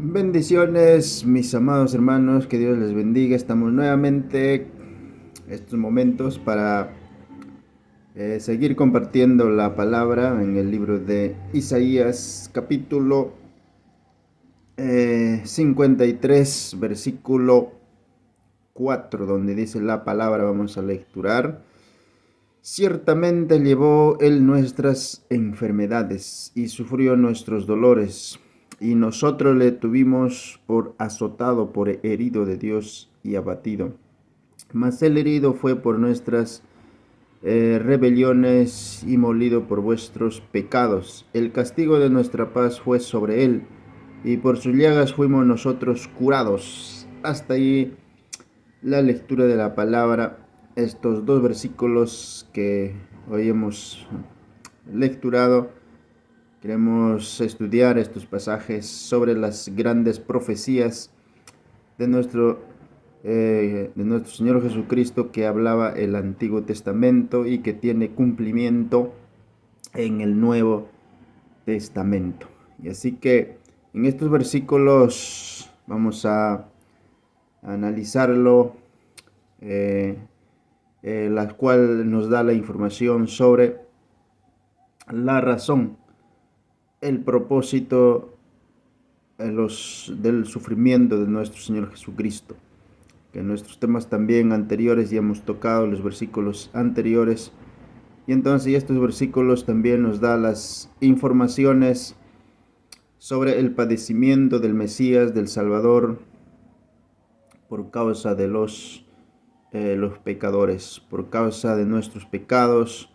Bendiciones, mis amados hermanos, que Dios les bendiga. Estamos nuevamente estos momentos para seguir compartiendo la palabra en el libro de Isaías, capítulo 53, versículo 4, donde dice la palabra. Vamos a lecturar. Ciertamente llevó él nuestras enfermedades y sufrió nuestros dolores, y nosotros le tuvimos por azotado, por herido de Dios y abatido. Mas el herido fue por nuestras rebeliones y molido por vuestros pecados. El castigo de nuestra paz fue sobre él, y por sus llagas fuimos nosotros curados. Hasta ahí la lectura de la palabra. Estos dos versículos que hoy hemos lecturado, queremos estudiar estos pasajes sobre las grandes profecías de nuestro Señor Jesucristo, que hablaba el Antiguo Testamento y que tiene cumplimiento en el Nuevo Testamento. Y así que en estos versículos vamos a analizarlo, la cual nos da la información sobre la razón, el propósito del sufrimiento de nuestro Señor Jesucristo. Que en nuestros temas también anteriores ya hemos tocado los versículos anteriores, y entonces estos versículos también nos da las informaciones sobre el padecimiento del Mesías, del Salvador, por causa de los pecadores, por causa de nuestros pecados,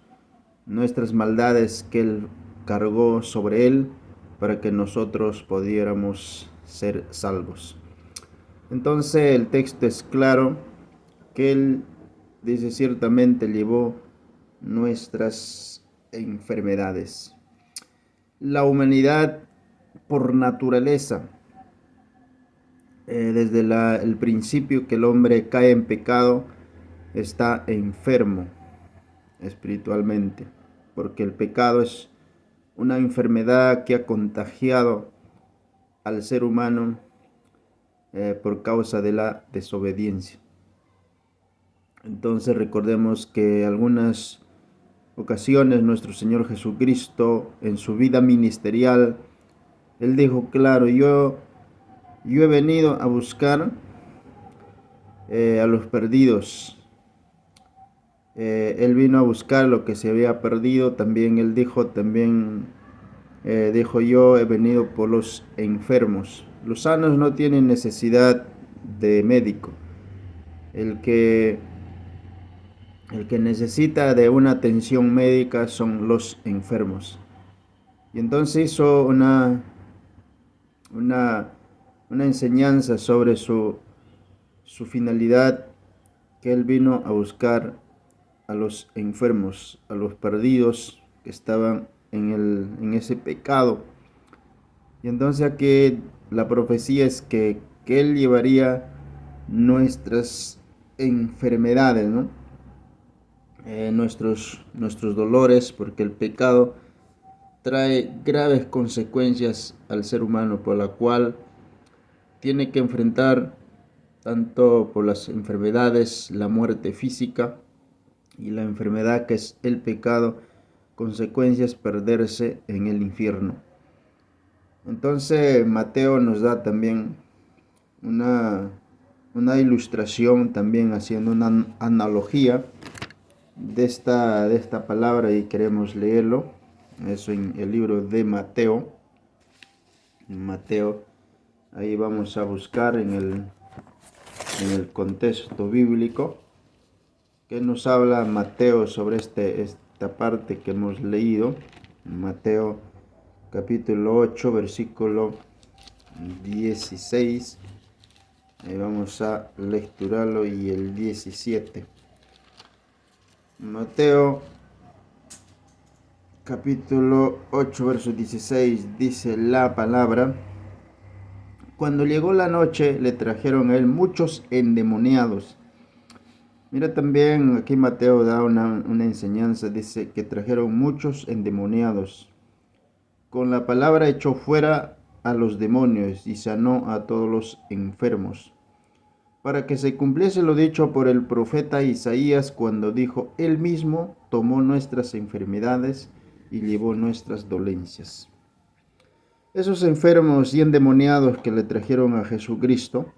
nuestras maldades que Él cargó sobre Él para que nosotros pudiéramos ser salvos. Entonces el texto es claro, que Él dice: ciertamente llevó nuestras enfermedades. La humanidad por naturaleza, desde el principio que el hombre cae en pecado, está enfermo espiritualmente, porque el pecado es una enfermedad que ha contagiado al ser humano por causa de la desobediencia. Entonces recordemos que algunas ocasiones nuestro Señor Jesucristo, en su vida ministerial, Él dijo claro: yo he venido a buscar a los perdidos. Él vino a buscar lo que se había perdido. También Él dijo, yo he venido por los enfermos. Los sanos no tienen necesidad de médico. El que necesita de una atención médica son los enfermos. Y entonces hizo una enseñanza sobre su finalidad, que Él vino a buscar a los enfermos, a los perdidos que estaban en ese pecado. Y entonces aquí la profecía es que Él llevaría nuestras enfermedades, ¿no? Nuestros dolores, porque el pecado trae graves consecuencias al ser humano, por la cual tiene que enfrentar tanto por las enfermedades, la muerte física, y la enfermedad que es el pecado, consecuencias, perderse en el infierno. Entonces Mateo nos da también una ilustración, también haciendo una analogía de esta palabra, y queremos leerlo. Eso en el libro de Mateo. Ahí vamos a buscar en el contexto bíblico que nos habla Mateo sobre esta parte que hemos leído. Mateo capítulo 8, versículo 16. Ahí vamos a lecturarlo, y el 17. Mateo capítulo 8, verso 16, dice la palabra: cuando llegó la noche, le trajeron a él muchos endemoniados. Mira, también aquí Mateo da una enseñanza. Dice que trajeron muchos endemoniados. Con la palabra echó fuera a los demonios y sanó a todos los enfermos, para que se cumpliese lo dicho por el profeta Isaías cuando dijo: Él mismo tomó nuestras enfermedades y llevó nuestras dolencias. Esos enfermos y endemoniados que le trajeron a Jesucristo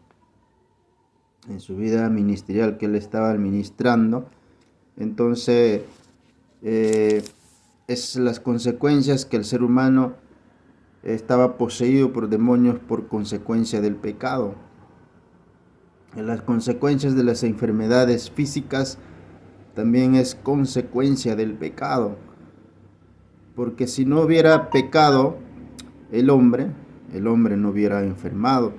en su vida ministerial que él estaba administrando, entonces es las consecuencias que el ser humano estaba poseído por demonios por consecuencia del pecado. Las consecuencias de las enfermedades físicas también es consecuencia del pecado, porque si no hubiera pecado el hombre no hubiera enfermado,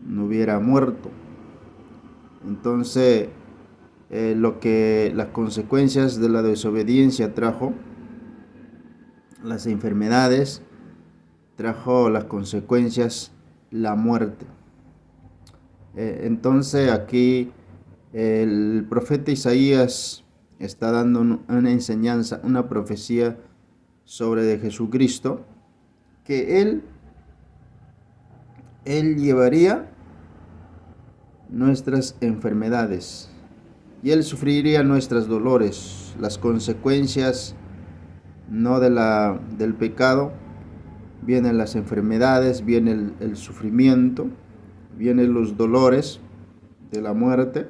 no hubiera muerto. Entonces las consecuencias de la desobediencia trajo las enfermedades, trajo las consecuencias la muerte. Entonces aquí el profeta Isaías está dando una enseñanza, una profecía sobre de Jesucristo, que él llevaría nuestras enfermedades y él sufriría nuestros dolores, las consecuencias no del pecado. Vienen las enfermedades, viene el sufrimiento, vienen los dolores de la muerte,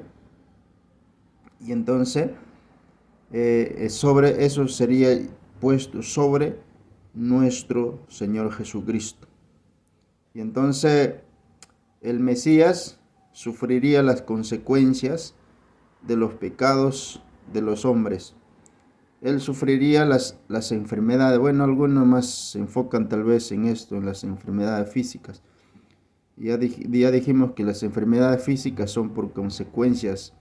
y entonces sobre eso sería puesto sobre nuestro Señor Jesucristo. Y entonces el Mesías sufriría las consecuencias de los pecados de los hombres. Él sufriría las enfermedades. Bueno, algunos más se enfocan tal vez en esto, en las enfermedades físicas. Ya dijimos que las enfermedades físicas son por consecuencias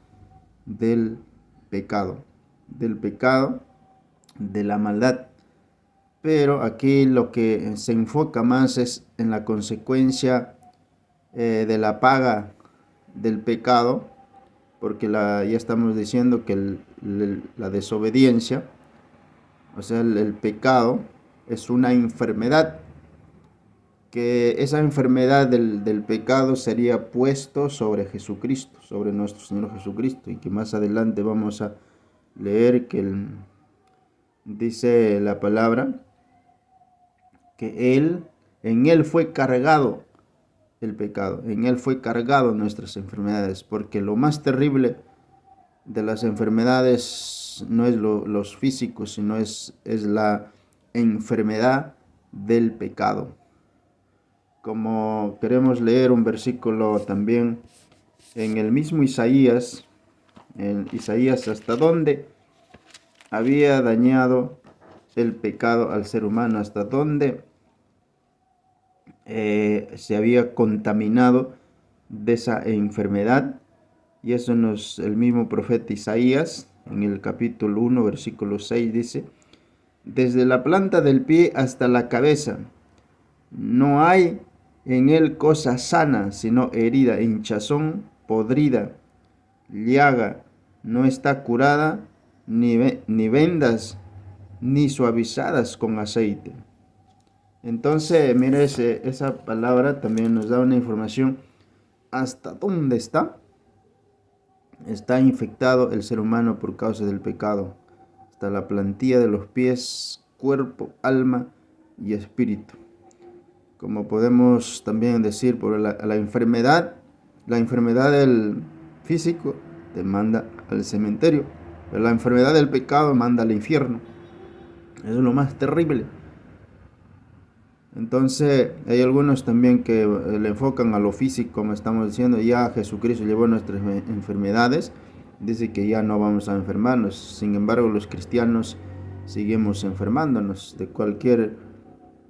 del pecado, de la maldad. Pero aquí lo que se enfoca más es en la consecuencia de la paga del pecado, porque ya estamos diciendo que la desobediencia, o sea, el pecado es una enfermedad, que esa enfermedad del pecado sería puesto sobre Jesucristo, sobre nuestro Señor Jesucristo, y que más adelante vamos a leer que dice la palabra que en él fue cargado el pecado, en él fue cargado nuestras enfermedades, porque lo más terrible de las enfermedades no es los físicos, sino es la enfermedad del pecado. Como queremos leer un versículo también en el mismo Isaías, en Isaías, hasta dónde había dañado el pecado al ser humano, hasta dónde se había contaminado de esa enfermedad. Y eso el mismo profeta Isaías, en el capítulo 1, versículo 6, dice: desde la planta del pie hasta la cabeza, no hay en él cosa sana, sino herida, hinchazón, podrida, llaga, no está curada, ni vendas, ni suavizadas con aceite. Entonces, mire, esa palabra también nos da una información hasta dónde está infectado el ser humano por causa del pecado, hasta la plantilla de los pies, cuerpo, alma y espíritu. Como podemos también decir, por la enfermedad del físico te manda al cementerio, pero la enfermedad del pecado manda al infierno. Eso es lo más terrible. Entonces hay algunos también que le enfocan a lo físico, como estamos diciendo: ya Jesucristo llevó nuestras enfermedades, dice que ya no vamos a enfermarnos. Sin embargo, los cristianos seguimos enfermándonos de cualquier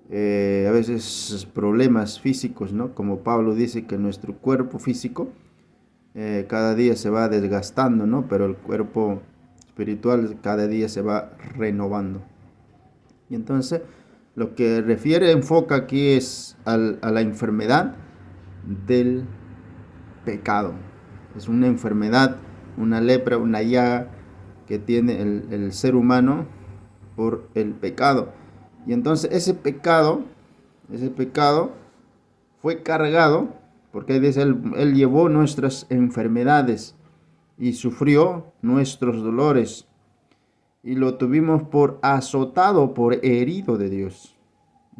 a veces problemas físicos, ¿no? Como Pablo dice que nuestro cuerpo físico cada día se va desgastando, ¿no? Pero el cuerpo espiritual cada día se va renovando. Y entonces lo que enfoca aquí es a la enfermedad del pecado. Es una enfermedad, una lepra, una llaga que tiene el ser humano por el pecado. Y entonces ese pecado Ese pecado fue cargado, porque dice, él llevó nuestras enfermedades y sufrió nuestros dolores, y lo tuvimos por azotado, por herido de Dios.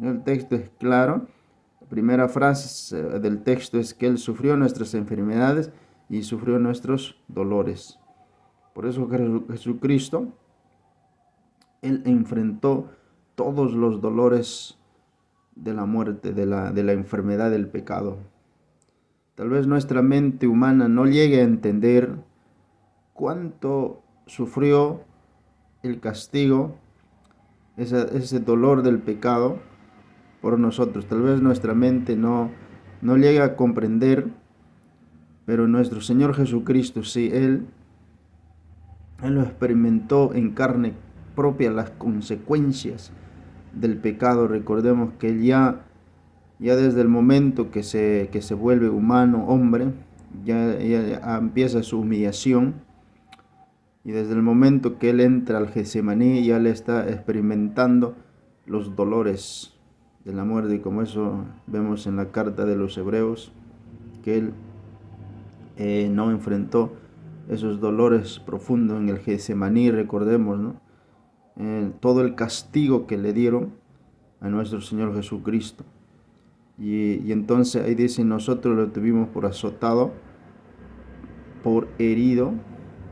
El texto es claro. La primera frase del texto es que Él sufrió nuestras enfermedades y sufrió nuestros dolores. Por eso Jesucristo, Él enfrentó todos los dolores de la muerte, de la enfermedad, del pecado. Tal vez nuestra mente humana no llegue a entender cuánto sufrió el castigo, ese dolor del pecado por nosotros. Tal vez nuestra mente no llega a comprender, pero nuestro Señor Jesucristo, sí, Él lo experimentó en carne propia, las consecuencias del pecado. Recordemos que Él ya desde el momento que se vuelve humano, hombre, ya empieza su humillación. Y desde el momento que Él entra al Getsemaní, ya le está experimentando los dolores de la muerte, y como eso vemos en la carta de los Hebreos, que Él no enfrentó esos dolores profundos en el Getsemaní. Recordemos, ¿no? Todo el castigo que le dieron a nuestro Señor Jesucristo. Y entonces ahí dice, nosotros lo tuvimos por azotado, por herido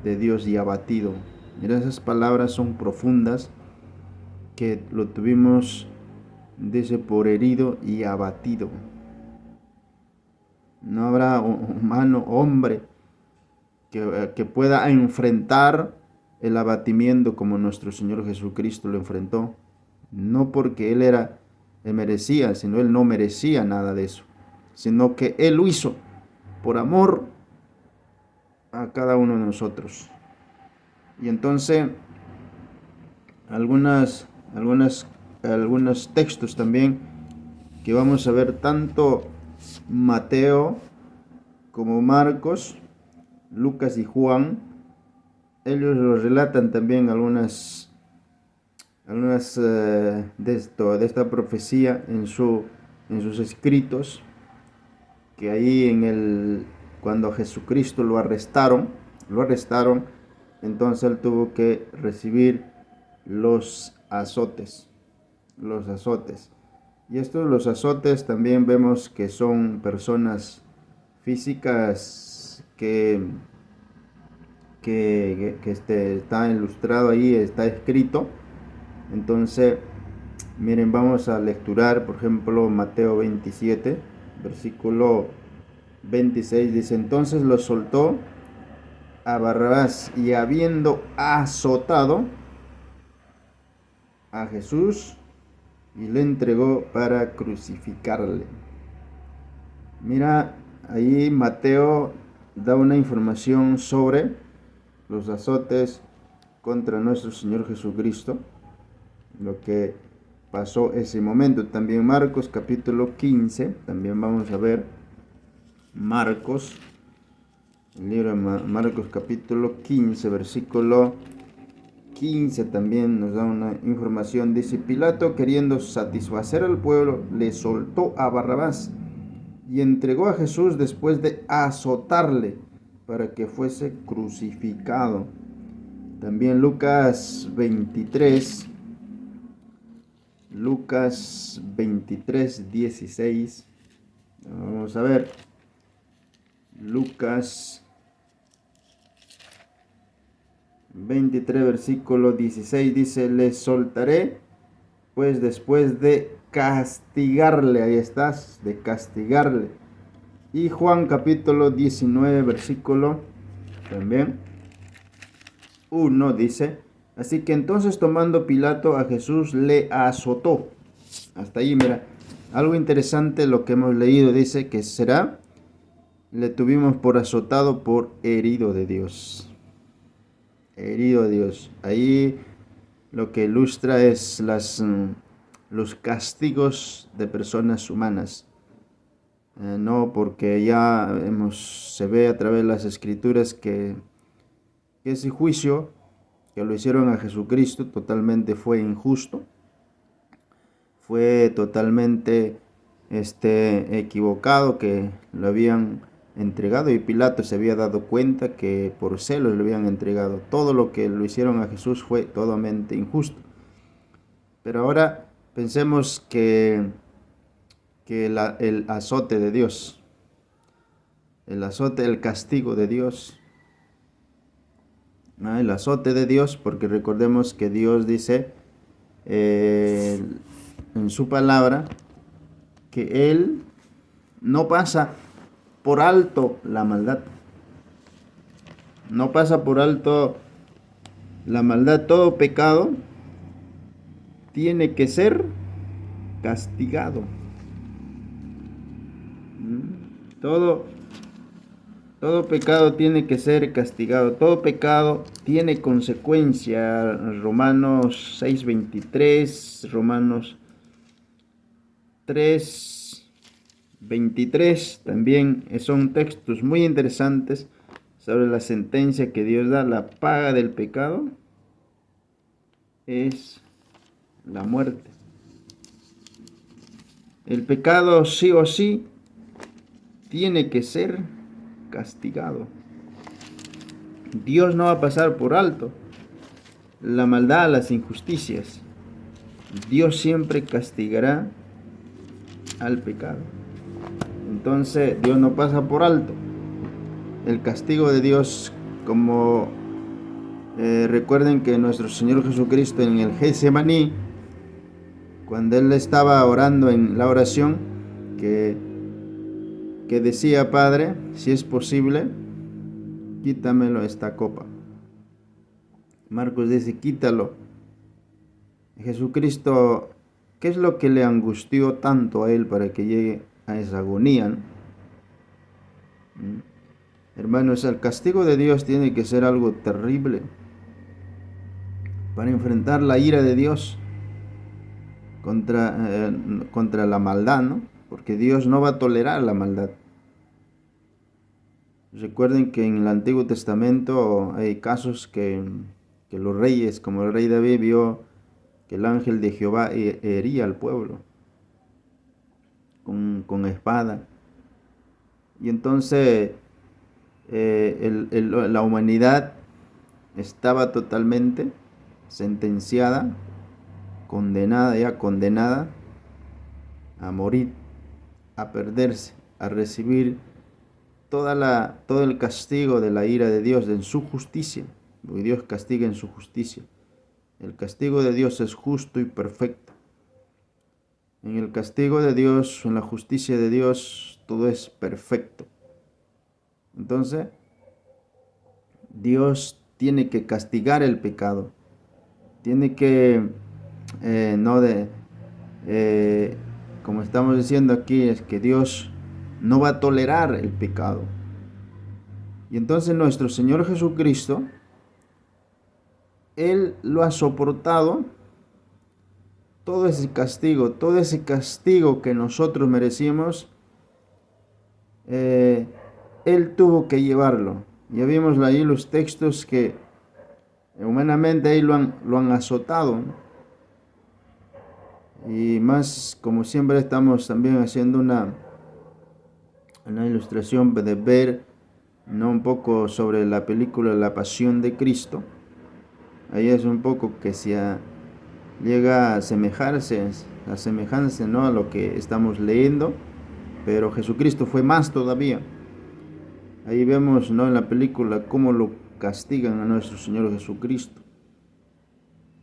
de Dios y abatido. Mira, esas palabras son profundas, que lo tuvimos, dice, por herido y abatido. No habrá humano, hombre, que pueda enfrentar el abatimiento como nuestro Señor Jesucristo lo enfrentó. No porque Él merecía, sino Él no merecía nada de eso, sino que Él lo hizo por amor a cada uno de nosotros. Y entonces, algunos textos también que vamos a ver, tanto Mateo como Marcos, Lucas y Juan, ellos lo relatan también algunas de esta profecía en sus escritos, que ahí cuando a Jesucristo lo arrestaron, entonces Él tuvo que recibir los azotes. Y los azotes también vemos que son personas físicas que está ilustrado ahí, está escrito. Entonces, miren, vamos a lecturar, por ejemplo, Mateo 27, versículo 26, dice, entonces lo soltó a Barrabás, y habiendo azotado a Jesús, y le entregó para crucificarle. Mira, ahí Mateo da una información sobre los azotes contra nuestro Señor Jesucristo, lo que pasó ese momento. También Marcos capítulo 15, también vamos a ver Marcos, el libro de Marcos capítulo 15, versículo 15, también nos da una información. Dice, Pilato, queriendo satisfacer al pueblo, le soltó a Barrabás y entregó a Jesús después de azotarle para que fuese crucificado. También Lucas 23, 16. Vamos a ver. Lucas 23, versículo 16 dice, le soltaré pues después de castigarle. Ahí estás, de castigarle. Y Juan capítulo 19, versículo también 1 dice, así que entonces tomando Pilato a Jesús le azotó. Hasta ahí, mira, algo interesante lo que hemos leído. Dice que le tuvimos por azotado, por herido de Dios. Herido de Dios. Ahí lo que ilustra es los castigos de personas humanas. No, porque ya se ve a través de las escrituras que ese juicio que lo hicieron a Jesucristo totalmente fue injusto, fue totalmente equivocado, que lo habían entregado, y Pilato se había dado cuenta que por celos lo habían entregado. Todo lo que lo hicieron a Jesús fue totalmente injusto. Pero ahora pensemos que el azote de Dios, el castigo de Dios, ¿no? El azote de Dios, porque recordemos que Dios dice en su palabra que Él no pasa por alto la maldad. No pasa por alto la maldad. Todo pecado tiene que ser castigado. Todo pecado tiene que ser castigado. Todo pecado tiene consecuencia. Romanos 6:23, Romanos 3:23 también son textos muy interesantes sobre la sentencia que Dios da. La paga del pecado es la muerte. El pecado sí o sí tiene que ser castigado. Dios no va a pasar por alto la maldad, las injusticias. Dios siempre castigará al pecado. Entonces Dios no pasa por alto el castigo de Dios, como recuerden que nuestro Señor Jesucristo en el Getsemaní, cuando Él estaba orando en la oración, que decía: Padre, si es posible, quítamelo esta copa. Marcos dice: quítalo. Jesucristo, ¿qué es lo que le angustió tanto a Él para que llegue a esa agonía, ¿no? Hermanos, el castigo de Dios tiene que ser algo terrible para enfrentar la ira de Dios contra la maldad, ¿no? Porque Dios no va a tolerar la maldad. Recuerden que en el Antiguo Testamento hay casos que los reyes, como el rey David, vio que el ángel de Jehová hería al pueblo con espada. Y entonces la humanidad estaba totalmente sentenciada, condenada a morir, a perderse, a recibir todo el castigo de la ira de Dios en su justicia, porque Dios castiga en su justicia. El castigo de Dios es justo y perfecto. En el castigo de Dios, en la justicia de Dios, todo es perfecto. Entonces, Dios tiene que castigar el pecado. Tiene que, como estamos diciendo aquí, es que Dios no va a tolerar el pecado. Y entonces nuestro Señor Jesucristo, Él lo ha soportado, todo ese castigo que nosotros merecíamos, Él tuvo que llevarlo. Ya vimos ahí los textos que humanamente ahí lo han azotado, ¿no? Y más, como siempre estamos también haciendo una ilustración de ver, ¿no?, un poco sobre la película La Pasión de Cristo. Ahí es un poco que llega a asemejarse, ¿no?, a lo que estamos leyendo, pero Jesucristo fue más todavía. Ahí vemos, ¿no?, en la película cómo lo castigan a nuestro Señor Jesucristo.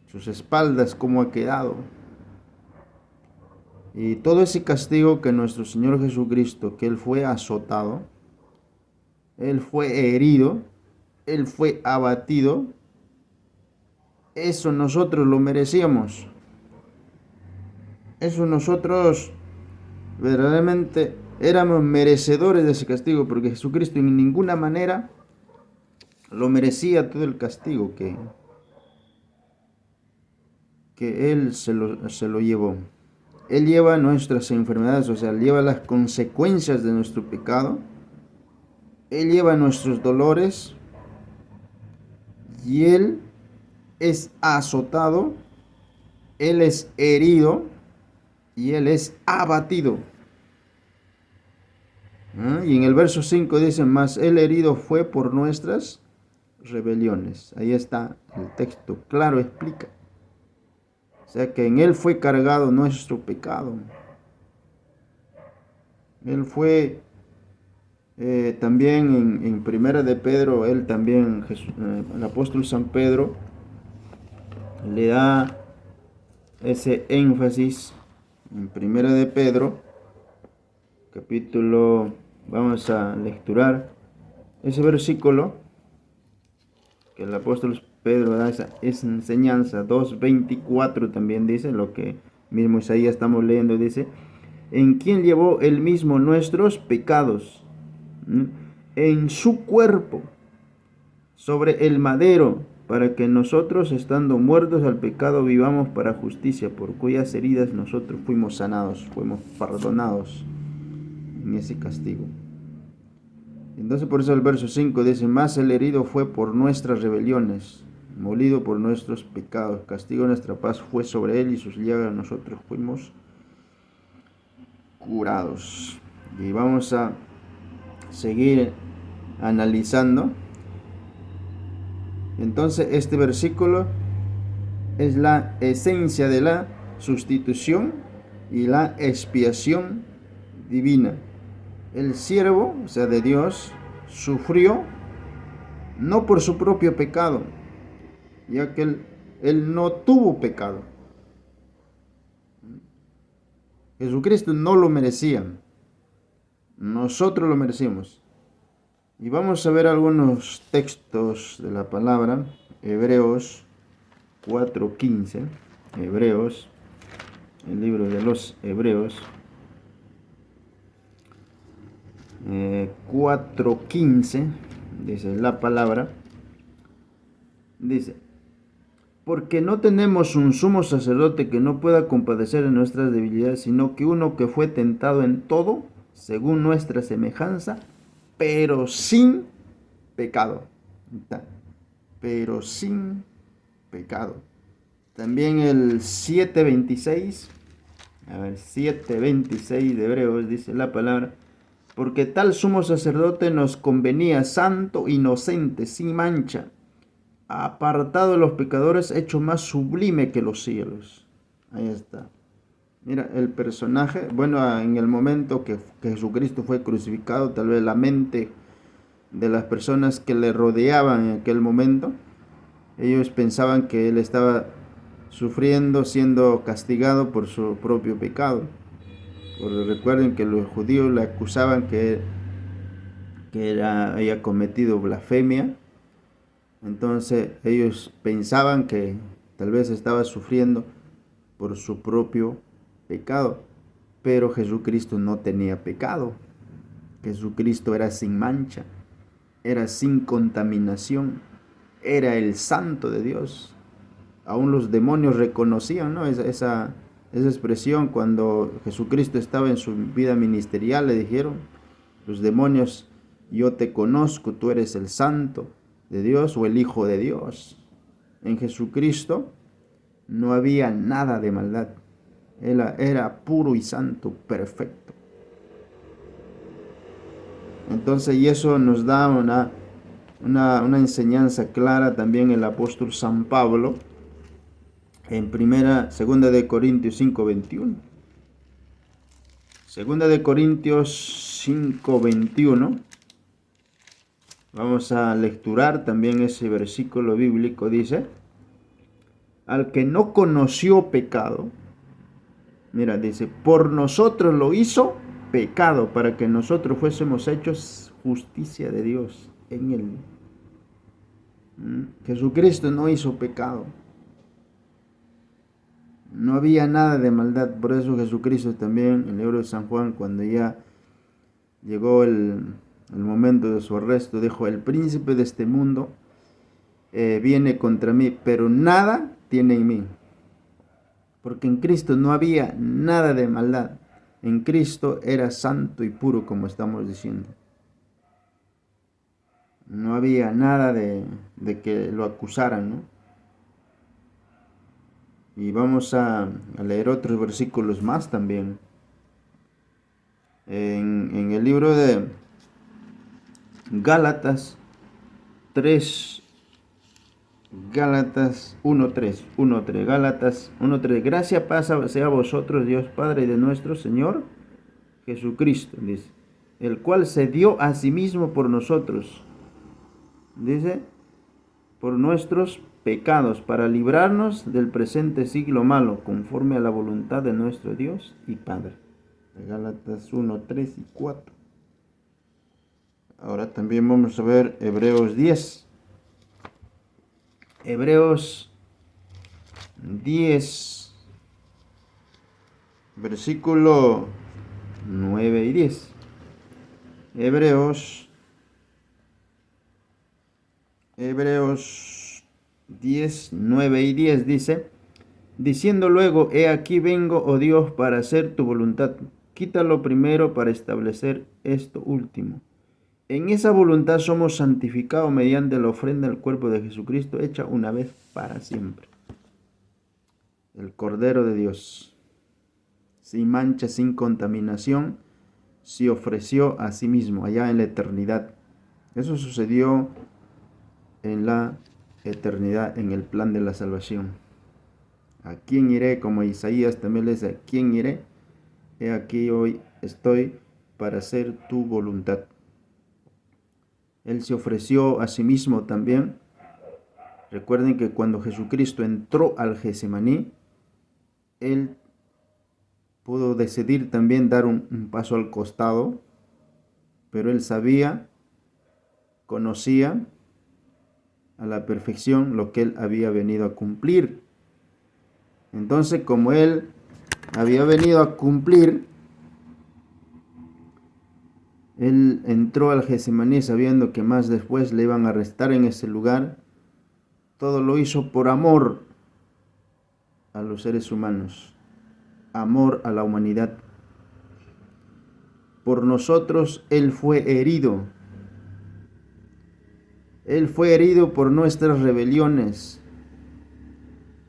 Sus espaldas cómo ha quedado. Y todo ese castigo que nuestro Señor Jesucristo, que Él fue azotado, Él fue herido, Él fue abatido, eso nosotros lo merecíamos. Eso nosotros verdaderamente éramos merecedores de ese castigo, porque Jesucristo en ninguna manera lo merecía todo el castigo que Él se lo llevó. Él lleva nuestras enfermedades, o sea, lleva las consecuencias de nuestro pecado. Él lleva nuestros dolores y Él es azotado, Él es herido y Él es abatido. Y en el verso 5 dice, mas el herido fue por nuestras rebeliones. Ahí está el texto, claro, explica. O sea que en él fue cargado nuestro pecado. Él fue también en Primera de Pedro, él también, el apóstol San Pedro, le da ese énfasis en Primera de Pedro, capítulo, vamos a lecturar ese versículo que el apóstol Pedro da esa enseñanza, 2:24 también dice, lo que mismo Isaías estamos leyendo, dice, en quien llevó él mismo nuestros pecados, en su cuerpo, sobre el madero, para que nosotros, estando muertos al pecado, vivamos para justicia, por cuyas heridas nosotros fuimos sanados, fuimos perdonados en ese castigo. Entonces por eso el verso 5 dice, más el herido fue por nuestras rebeliones, molido por nuestros pecados, castigo de nuestra paz fue sobre él y sus llagas nosotros fuimos curados. Y vamos a seguir analizando. Entonces este versículo es la esencia de la sustitución y la expiación divina. El siervo, o sea, de Dios, sufrió no por su propio pecado, ya que él no tuvo pecado. Jesucristo no lo merecía, nosotros lo merecimos. Y vamos a ver algunos textos de la palabra, Hebreos 4:15, Hebreos, el libro de los Hebreos, 4:15, dice la palabra, dice, porque no tenemos un sumo sacerdote que no pueda compadecer en nuestras debilidades, sino que uno que fue tentado en todo, según nuestra semejanza, pero sin pecado. Pero sin pecado. También el 7:26, 7:26 de Hebreos dice la palabra, porque tal sumo sacerdote nos convenía, santo, inocente, sin mancha, apartado de los pecadores, hecho más sublime que los cielos. Ahí está. Mira, el personaje, bueno, en el momento que Jesucristo fue crucificado, tal vez la mente de las personas que le rodeaban en aquel momento, ellos pensaban que él estaba sufriendo, siendo castigado por su propio pecado. Porque recuerden que los judíos le acusaban que había cometido blasfemia. Entonces ellos pensaban que tal vez estaba sufriendo por su propio pecado. Pero Jesucristo no tenía pecado. Jesucristo era sin mancha, era sin contaminación, era el santo de Dios. Aún los demonios reconocían, ¿no? esa expresión cuando Jesucristo estaba en su vida ministerial, le dijeron los demonios, yo te conozco, tú eres el santo de Dios o el Hijo de Dios. En Jesucristo no había nada de maldad. Él era puro y santo, perfecto. Entonces, y eso nos da una enseñanza clara también el apóstol San Pablo en segunda de Corintios 5:21. Segunda de Corintios 5:21. Vamos a lecturar también ese versículo bíblico, dice, al que no conoció pecado, mira, dice, por nosotros lo hizo pecado, para que nosotros fuésemos hechos justicia de Dios en él. Jesucristo no hizo pecado. No había nada de maldad, por eso Jesucristo también, en el libro de San Juan, cuando ya llegó el momento de su arresto, dijo, el príncipe de este mundo viene contra mí, pero nada tiene en mí. Porque en Cristo no había nada de maldad. En Cristo era santo y puro, como estamos diciendo. No había nada de que lo acusaran, ¿no? Y vamos a leer otros versículos más también. en el libro de Gálatas 3, Gálatas 1:3, Gálatas 1:3. Gracia, paz sea a vosotros, Dios Padre de nuestro Señor Jesucristo, dice, el cual se dio a sí mismo por nosotros, dice, por nuestros pecados, para librarnos del presente siglo malo, conforme a la voluntad de nuestro Dios y Padre. Gálatas 1:3 y 4. Ahora también vamos a ver Hebreos 10. Hebreos 10, versículo 9 y 10. Hebreos 10, 9 y 10 dice, diciendo luego, he aquí vengo, oh Dios, para hacer tu voluntad. Quítalo primero para establecer esto último. En esa voluntad somos santificados mediante la ofrenda del cuerpo de Jesucristo, hecha una vez para siempre. El Cordero de Dios, sin mancha, sin contaminación, se ofreció a sí mismo allá en la eternidad. Eso sucedió en la eternidad, en el plan de la salvación. ¿A quién iré? Como Isaías también le dice, ¿a quién iré? He aquí hoy estoy para hacer tu voluntad. Él se ofreció a sí mismo también. Recuerden que cuando Jesucristo entró al Getsemaní, Él pudo decidir también dar un paso al costado, pero Él sabía, conocía a la perfección lo que Él había venido a cumplir. Entonces, como Él había venido a cumplir, Él entró al Getsemaní sabiendo que más después le iban a arrestar en ese lugar. Todo lo hizo por amor a los seres humanos, amor a la humanidad. Por nosotros Él fue herido. Él fue herido por nuestras rebeliones.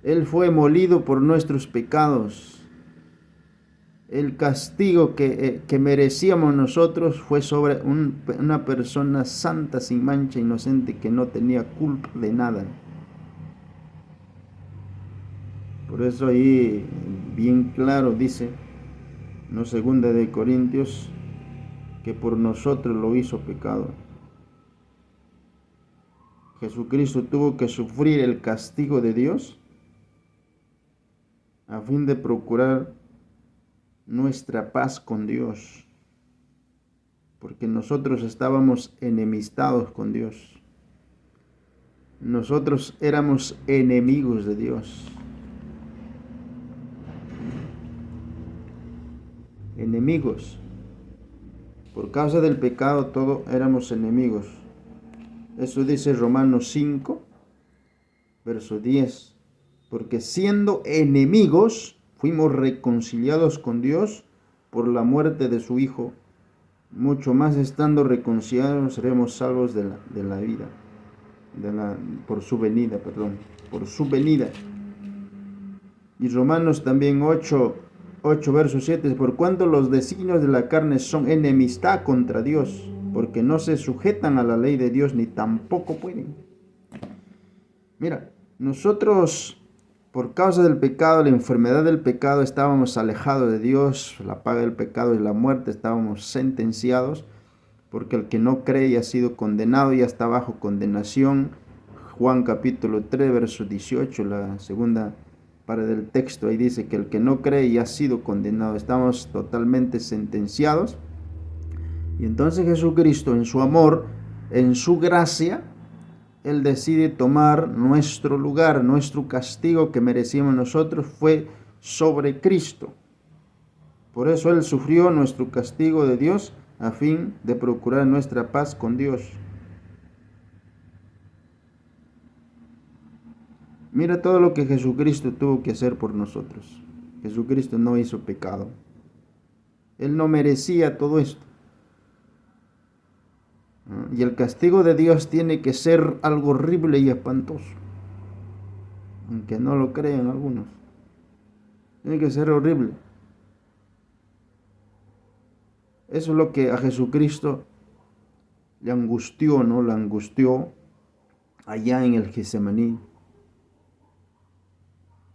Él fue molido por nuestros pecados. El castigo que merecíamos nosotros fue sobre una persona santa, sin mancha, inocente, que no tenía culpa de nada. Por eso ahí bien claro dice, no, 2 Corintios, que por nosotros lo hizo pecado. Jesucristo tuvo que sufrir el castigo de Dios a fin de procurar nuestra paz con Dios, porque nosotros estábamos enemistados con Dios. Nosotros éramos enemigos de Dios. Enemigos. Por causa del pecado todos éramos enemigos. Eso dice Romanos 5, verso 10. Porque siendo enemigos, fuimos reconciliados con Dios por la muerte de su Hijo. Mucho más estando reconciliados seremos salvos de la vida. Por su venida. Y Romanos también 8, verso 7. Por cuanto los designios de la carne son enemistad contra Dios, porque no se sujetan a la ley de Dios, ni tampoco pueden. Mira, nosotros, por causa del pecado, la enfermedad del pecado, estábamos alejados de Dios. La paga del pecado es la muerte. Estábamos sentenciados, porque el que no cree ya ha sido condenado, ya está bajo condenación. Juan capítulo 3, verso 18, la segunda parte del texto, ahí dice que el que no cree ya ha sido condenado. Estamos totalmente sentenciados. Y entonces Jesucristo, en su amor, en su gracia, Él decide tomar nuestro lugar. Nuestro castigo que merecíamos nosotros fue sobre Cristo. Por eso Él sufrió nuestro castigo de Dios a fin de procurar nuestra paz con Dios. Mira todo lo que Jesucristo tuvo que hacer por nosotros. Jesucristo no hizo pecado. Él no merecía todo esto. Y el castigo de Dios tiene que ser algo horrible y espantoso. Aunque no lo crean algunos. Tiene que ser horrible. Eso es lo que a Jesucristo le angustió, ¿no? Le angustió allá en el Getsemaní.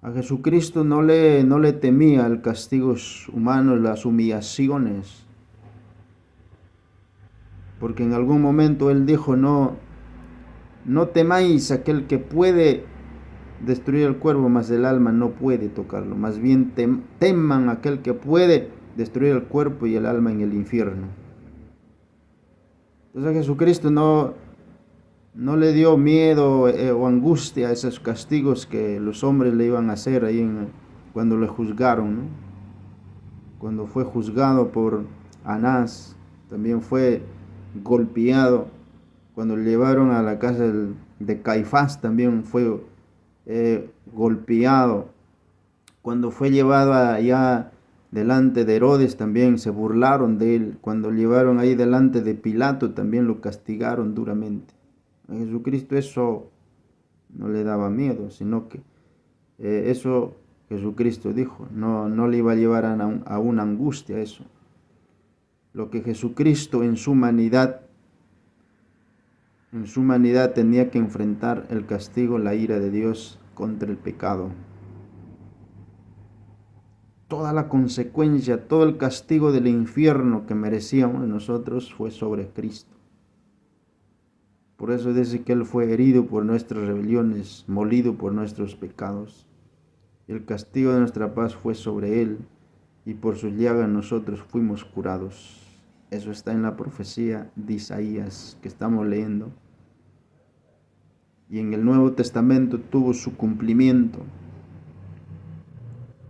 A Jesucristo no le temía el castigo humano, las humillaciones, porque en algún momento Él dijo, no temáis aquel que puede destruir el cuerpo, mas el alma no puede tocarlo. Más bien teman aquel que puede destruir el cuerpo y el alma en el infierno. Entonces a Jesucristo no le dio miedo o angustia a esos castigos que los hombres le iban a hacer ahí cuando le juzgaron, ¿no? Cuando fue juzgado por Anás, también fue golpeado. Cuando le llevaron a la casa de Caifás, también fue golpeado. Cuando fue llevado allá delante de Herodes, también se burlaron de él. Cuando lo llevaron ahí delante de Pilato, también lo castigaron duramente. A Jesucristo eso no le daba miedo, sino que eso Jesucristo dijo, no le iba a llevar a una angustia eso. Lo que Jesucristo en su humanidad tenía que enfrentar el castigo, la ira de Dios contra el pecado. Toda la consecuencia, todo el castigo del infierno que merecíamos nosotros fue sobre Cristo. Por eso dice que Él fue herido por nuestras rebeliones, molido por nuestros pecados. El castigo de nuestra paz fue sobre Él, y por sus llagas nosotros fuimos curados. Eso está en la profecía de Isaías que estamos leyendo. Y en el Nuevo Testamento tuvo su cumplimiento.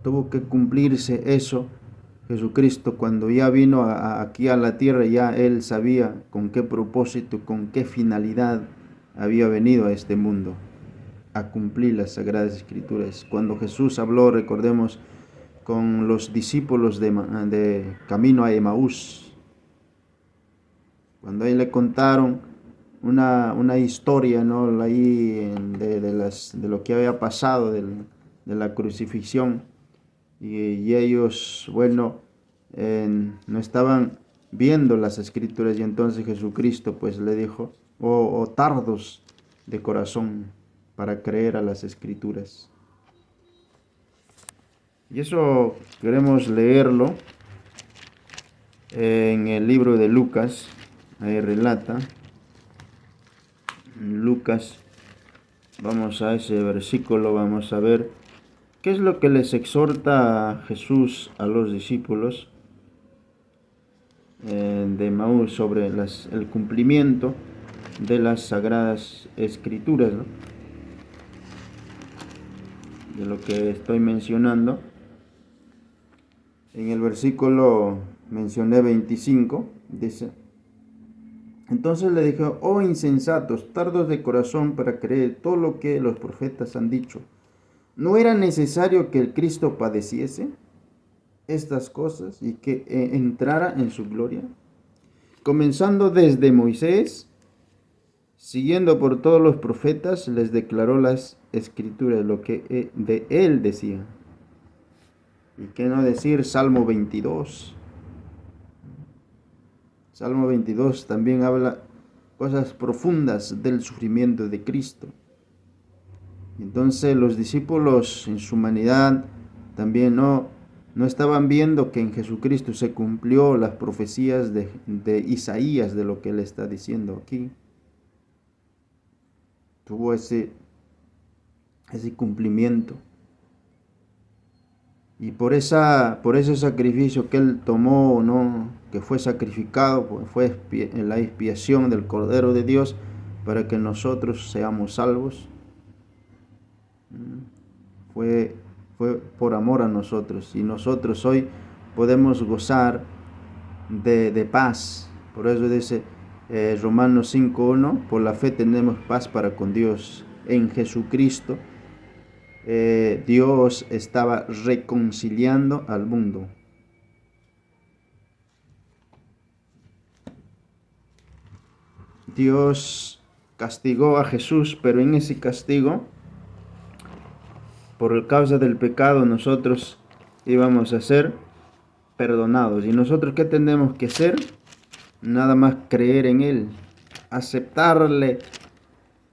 Tuvo que cumplirse eso. Jesucristo, cuando ya vino aquí a la tierra, ya Él sabía con qué propósito, con qué finalidad había venido a este mundo, a cumplir las Sagradas Escrituras. Cuando Jesús habló, recordemos, con los discípulos de camino a Emaús, cuando ahí le contaron una historia, ¿no? Ahí de lo que había pasado, de la crucifixión, y ellos, bueno, no estaban viendo las Escrituras, y entonces Jesucristo pues le dijo, oh tardos de corazón para creer a las Escrituras. Y eso queremos leerlo en el libro de Lucas. Ahí relata Lucas, vamos a ese versículo, vamos a ver qué es lo que les exhorta Jesús a los discípulos de Emaús sobre el cumplimiento de las Sagradas Escrituras, ¿no? De lo que estoy mencionando. En el versículo mencioné 25, dice: entonces le dijo, oh insensatos, tardos de corazón para creer todo lo que los profetas han dicho. ¿No era necesario que el Cristo padeciese estas cosas y que entrara en su gloria? Comenzando desde Moisés, siguiendo por todos los profetas, les declaró las Escrituras, lo que de él decía. ¿Y qué no decir Salmo 22? Salmo 22 también habla cosas profundas del sufrimiento de Cristo. Entonces los discípulos en su humanidad también no estaban viendo que en Jesucristo se cumplió las profecías de Isaías, de lo que él está diciendo aquí. Tuvo ese cumplimiento. Y por ese sacrificio que él tomó, ¿no? Que fue sacrificado, pues fue en la expiación del Cordero de Dios para que nosotros seamos salvos. Fue por amor a nosotros, y nosotros hoy podemos gozar de paz. Por eso dice Romanos 5:1, por la fe tenemos paz para con Dios. En Jesucristo Dios estaba reconciliando al mundo. Dios castigó a Jesús, pero en ese castigo, por causa del pecado, nosotros íbamos a ser perdonados. ¿Y nosotros qué tenemos que hacer? Nada más creer en Él, aceptarle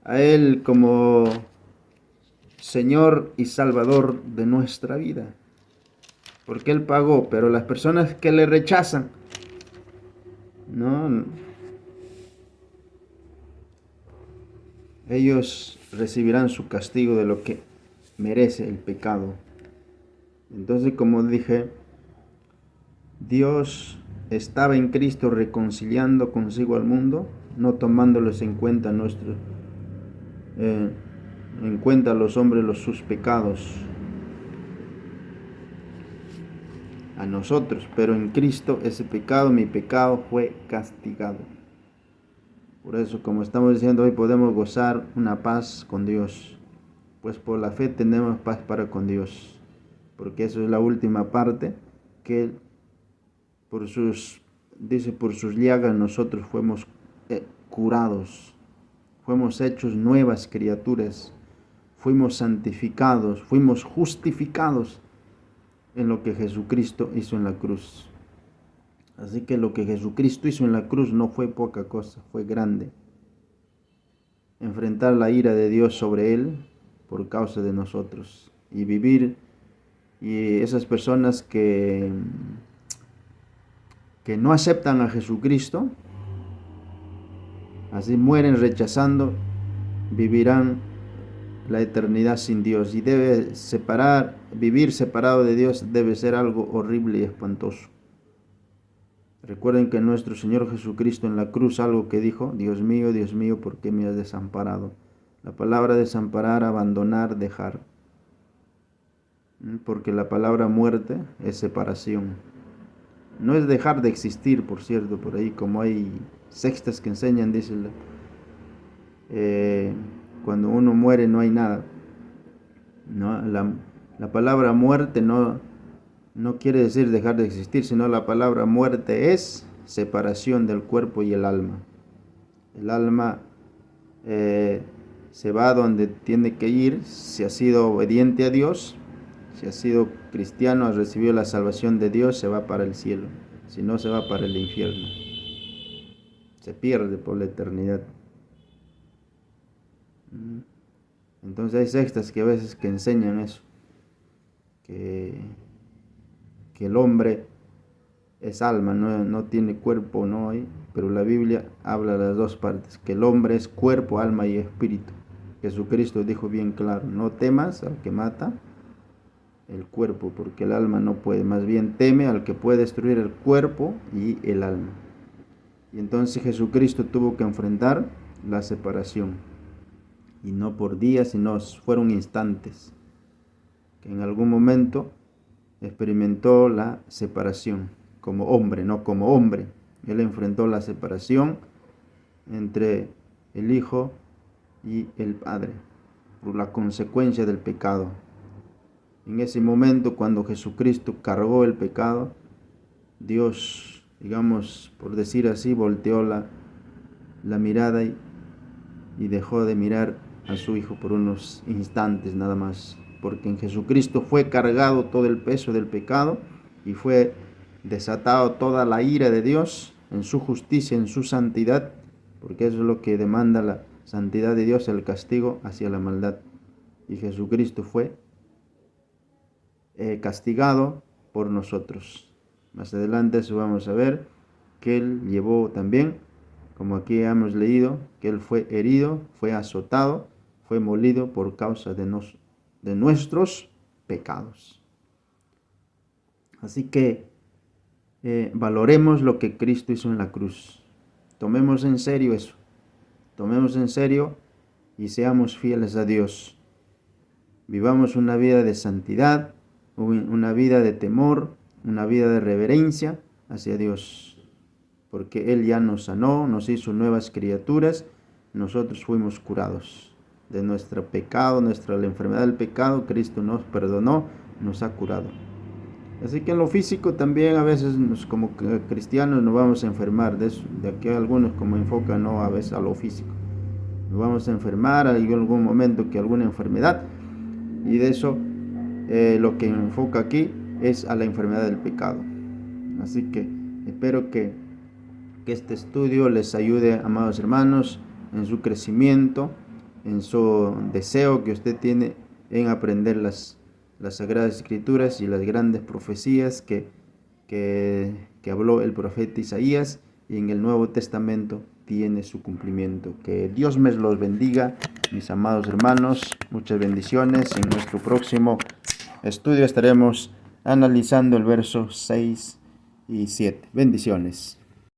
a Él como Señor y Salvador de nuestra vida. Porque Él pagó, pero las personas que le rechazan, no, ellos recibirán su castigo de lo que merece el pecado. Entonces, como dije, Dios estaba en Cristo reconciliando consigo al mundo, no tomándolos en cuenta en cuenta a los hombres sus pecados a nosotros, pero en Cristo ese pecado, mi pecado, fue castigado. Por eso, como estamos diciendo hoy, podemos gozar una paz con Dios, pues por la fe tenemos paz para con Dios, porque eso es la última parte, que por sus llagas nosotros fuimos curados, fuimos hechos nuevas criaturas, fuimos santificados, fuimos justificados en lo que Jesucristo hizo en la cruz. Así que lo que Jesucristo hizo en la cruz no fue poca cosa, fue grande. Enfrentar la ira de Dios sobre Él por causa de nosotros y vivir, y esas personas que no aceptan a Jesucristo, así mueren rechazando, vivirán la eternidad sin Dios, y vivir separado de Dios debe ser algo horrible y espantoso. Recuerden que nuestro Señor Jesucristo en la cruz algo que dijo: Dios mío, ¿por qué me has desamparado? La palabra desamparar, abandonar, dejar, porque la palabra muerte es separación. No es dejar de existir, por cierto, por ahí como hay sectas que enseñan, dicen, cuando uno muere no hay nada. No, la palabra muerte no quiere decir dejar de existir, sino la palabra muerte es separación del cuerpo y el alma. El alma se va donde tiene que ir, si ha sido obediente a Dios, si ha sido cristiano, ha recibido la salvación de Dios, se va para el cielo. Si no, se va para el infierno. Se pierde por la eternidad. Entonces hay sectas que a veces que enseñan eso, que el hombre es alma, no tiene cuerpo, no hay, pero la Biblia habla de las dos partes, que el hombre es cuerpo, alma y espíritu. Jesucristo dijo bien claro: no temas al que mata el cuerpo, porque el alma no puede, más bien teme al que puede destruir el cuerpo y el alma. Y entonces Jesucristo tuvo que enfrentar la separación, y no por días, sino fueron instantes, que en algún momento experimentó la separación como hombre, no como hombre. Él enfrentó la separación entre el Hijo y el Padre por la consecuencia del pecado. En ese momento, cuando Jesucristo cargó el pecado, Dios, digamos, por decir así, volteó la mirada y dejó de mirar a su Hijo por unos instantes nada más, porque en Jesucristo fue cargado todo el peso del pecado y fue desatado toda la ira de Dios en su justicia, en su santidad, porque eso es lo que demanda la santidad de Dios, el castigo hacia la maldad. Y Jesucristo fue castigado por nosotros. Más adelante eso vamos a ver, que Él llevó también, como aquí hemos leído, que Él fue herido, fue azotado, fue molido por causa de nuestros pecados. Así que valoremos lo que Cristo hizo en la cruz. Tomemos en serio eso. Tomemos en serio y seamos fieles a Dios. Vivamos una vida de santidad, una vida de temor, una vida de reverencia hacia Dios, porque Él ya nos sanó, nos hizo nuevas criaturas, nosotros fuimos curados de nuestro pecado, la enfermedad del pecado. Cristo nos perdonó, nos ha curado. Así que en lo físico también a veces como cristianos nos vamos a enfermar de eso, de aquí algunos como enfocan, no, a veces a lo físico. Nos vamos a enfermar, hay algún momento que alguna enfermedad, y de eso lo que enfoca aquí es a la enfermedad del pecado. Así que espero que este estudio les ayude, amados hermanos, en su crecimiento, en su deseo que usted tiene en aprender las Sagradas Escrituras y las grandes profecías que habló el profeta Isaías, y en el Nuevo Testamento tiene su cumplimiento. Que Dios me los bendiga, mis amados hermanos. Muchas bendiciones. En nuestro próximo estudio estaremos analizando el verso 6 y 7. Bendiciones.